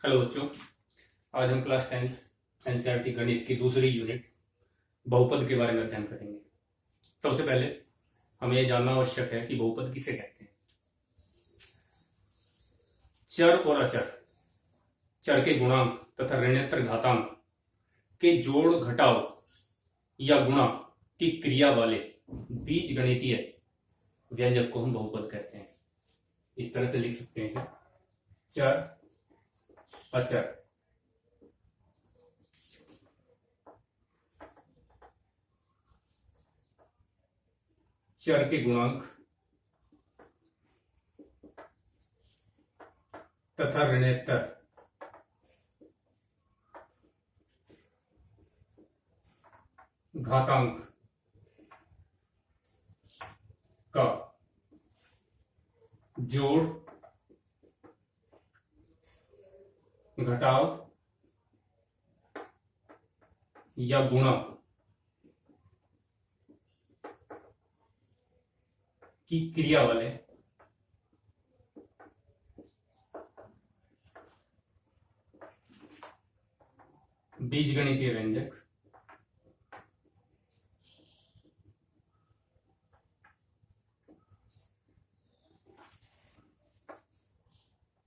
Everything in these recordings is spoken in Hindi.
हेलो बच्चों, आज हम क्लास 10th एनसीईआरटी गणित की दूसरी यूनिट बहुपद के बारे में अध्ययन करेंगे। सबसे पहले हमें यह जानना आवश्यक है कि बहुपद किसे कहते हैं। चर और अचर, चर के गुणांक तथा ऋणात्मक घातांक के जोड़ घटाव या गुणा की क्रिया वाले बीजगणितीय व्यंजक को हम बहुपद कहते हैं। इस तरह से लिख सकते हैं: चर, अचर, चर के गुणांक तथा ऋणात्मक घातांक का जोड़ घटाव या गुणा की क्रिया वाले बीजगणितीय व्यंजक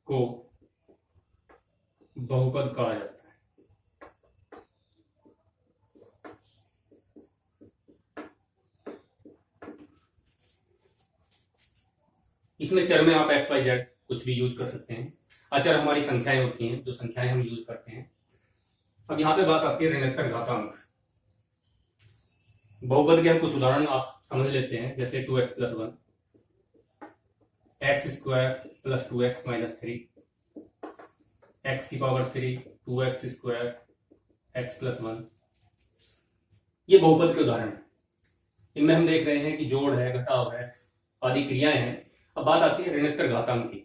को बहुपद कहा जाता है। इसमें चर में आप एक्स वाई जेड कुछ भी यूज कर सकते हैं। अचर हमारी संख्याएं होती हैं, जो संख्याएं हम यूज करते हैं। अब यहां पे बात आती है ऋणात्मक घातांक। बहुपद के हम कुछ उदाहरण आप समझ लेते हैं, जैसे 2x + 1, x² + 2x - 3, x⁻³ 2x² x + 1। ये बहुपद के उदाहरण हैं। इनमें हम देख रहे हैं कि जोड़ है, घटाव है, आदि क्रियाएं हैं। अब बात आती है ऋणात्मक घातांक की।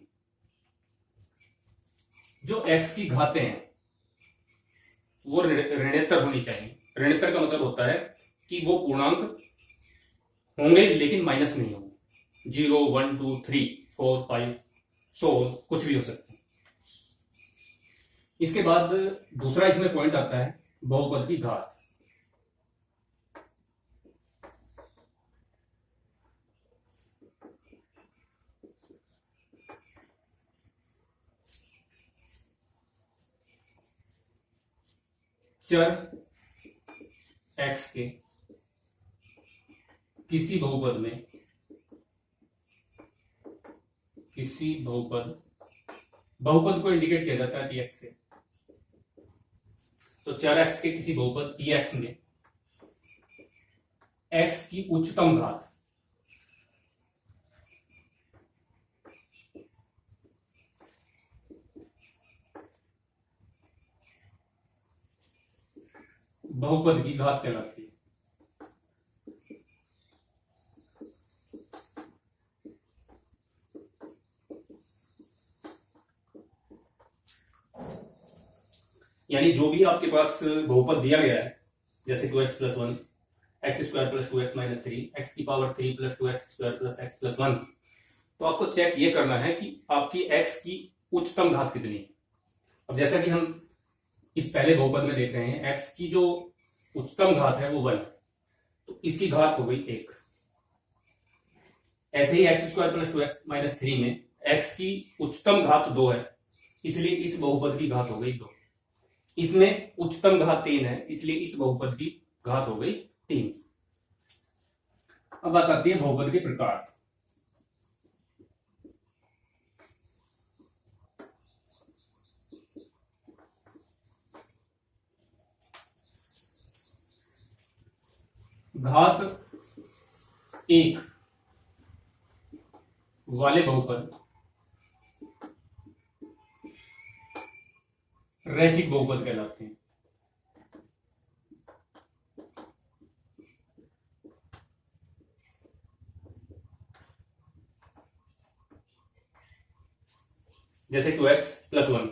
जो x की घातें हैं वो ऋणात्मक होनी चाहिए। ऋणात्मक का मतलब होता है कि वो पूर्णांक होंगे लेकिन माइनस नहीं होंगे। 0, 1, 2, 3, 4, 5, 100 कुछ भी हो सकते हैं। इसके बाद दूसरा इसमें पॉइंट आता है बहुपद की घात। चर x के किसी बहुपद को इंडिकेट किया जाता है px से। तो चर x के किसी बहुपद px में x की उच्चतम घात बहुपद की घात कहलाती है। यानी जो भी आपके पास बहुपद दिया गया है, जैसे 2x + 1, x² + 2x - 3, x⁻³ + 2x² + x + 1, तो आपको चेक ये करना है कि आपकी x की उच्चतम घात कितनी है। अब जैसा कि हम इस पहले बहुपद में देख रहे हैं, x की जो उच्चतम घात है वो 1, तो इसकी घात हो गई 1। ऐसे ही x² + 2x - 3 में x की उच्चतम घात 2 है, इसलिए इस बहुपद की घात हो गई 2। इसमें उच्चतम घात 3 है, इसलिए इस बहुपद की घात हो गई 3। अब बात आती है बहुपद के प्रकार। घात 1 वाले बहुपद रैखिक बहुपद कहलाते हैं। जैसे 2x + 1,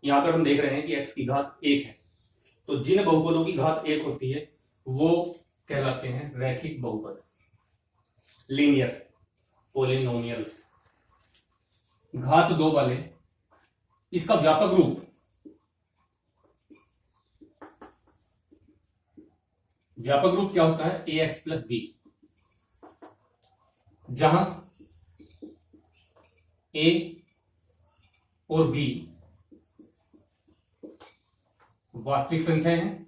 यहां पर हम देख रहे हैं कि x की घात 1 है, तो जिन बहुपदों की घात 1 होती है वो कहलाते हैं रैखिक बहुपद, लीनियर पॉलिनोमियल्स। घात 2 वाले, इसका व्यापक रूप व्यापक रूप क्या होता है? ए एक्स प्लस बी, जहां ए और बी वास्तविक संख्याएं हैं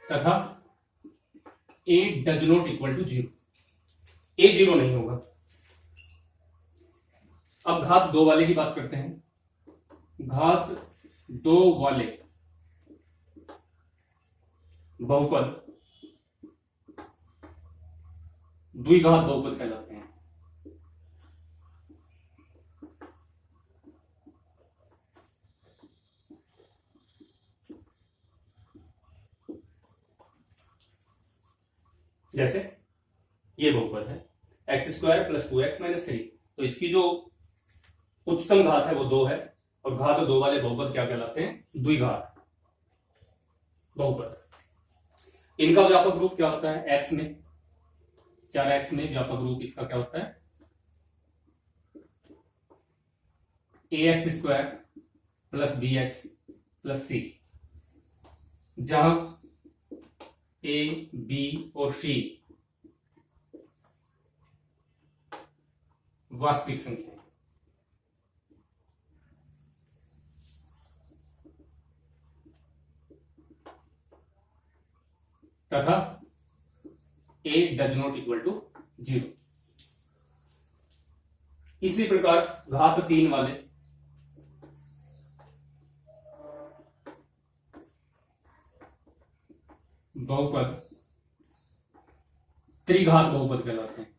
तथा ए डज नॉट इक्वल टू 0, ए 0 नहीं होगा। अब घात 2 वाले की बात करते हैं। घात 2 वाले बहुपद द्विघात बहुपद कहलाते हैं। जैसे ये बहुपद है x square plus 2x minus 3, तो इसकी जो उच्चतम घात है वो 2 है, और घात 2 वाले बहुपद क्या कहलाते हैं? द्विघात बहुपद। इनका व्यापक रूप क्या होता है? x में, 4x में व्यापक रूप इसका क्या होता है? ax square plus bx plus c, जहां a, b और c वास्तविक संख्या तथा a does not equal to 0। इसी प्रकार घात 3 वाले बहुपद त्रिघात बहुपद कहलाते हैं।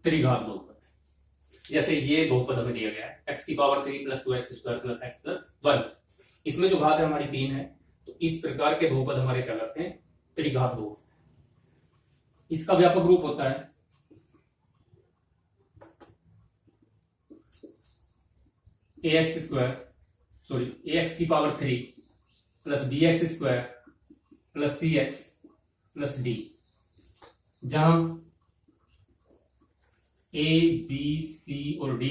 त्रिघात बहुपद, जैसे ये बहुपद हमें दिया गया है x की power 3 plus 2x square plus x plus 1, इसमें जो घात है हमारी 3 है, तो इस प्रकार के बहुपद हमारे कहलाते हैं त्रिघात बहुपद। इसका व्यापक रूप होता है ax स्क्वायर ax की power 3 plus bx square plus cx plus d, जहां a, b, c और d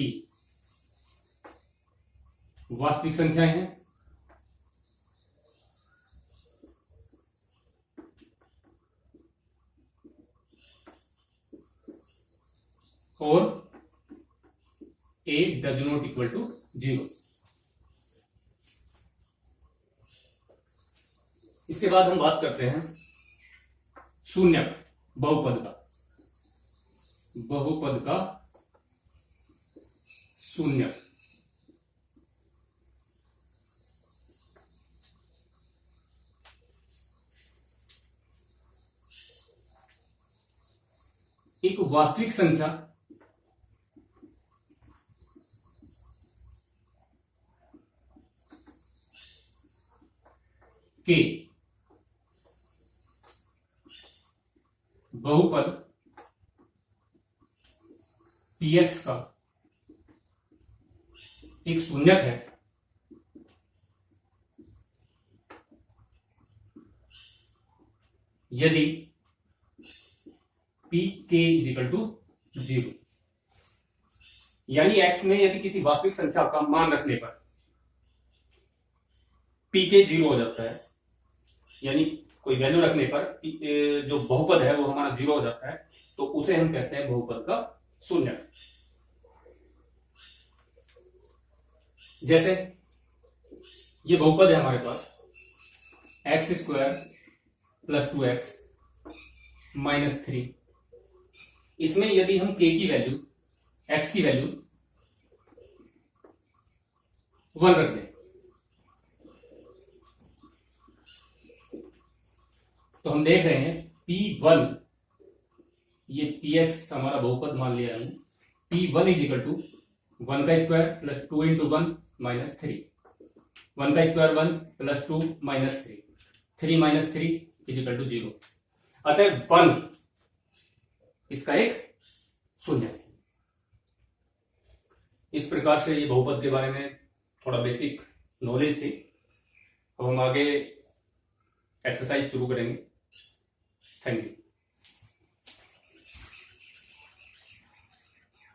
वास्तविक संख्याएं हैं और a does not equal to 0। इसके बाद हम बात करते हैं शून्यक बहुपद का। बहुपद का शून्यक, एक वास्तविक संख्या के बहुपद px का एक शून्यक है यदि pk इजिकल टू 0, यानी x में यदि किसी वास्तविक संख्या का मान रखने पर pk 0 हो जाता है, यानी कोई वैल्यू रखने पर जो बहुपद है वो हमारा 0 हो जाता है, तो उसे हम कहते हैं बहुपद का शून्यक। जैसे ये बहुपद है हमारे पास x square plus 2x minus 3, इसमें यदि हम k की वैल्यू, x की वैल्यू 1 रख दें, तो हम देख रहे हैं P1, ये px हमारा बहुपद मान लिया हमने, P1 इज इक्वल टू 1 का स्क्वायर प्लस 2 इंटू 1 माइनस 3, 1 का square 1 plus 2 minus 3, 3 minus 3 is equal to 0। अतः 1 इसका एक शून्य है। इस प्रकार से ये बहुपद के बारे में थोड़ा बेसिक नॉलेज थी। अब हम आगे एक्सरसाइज शुरू करेंगे। Thank you.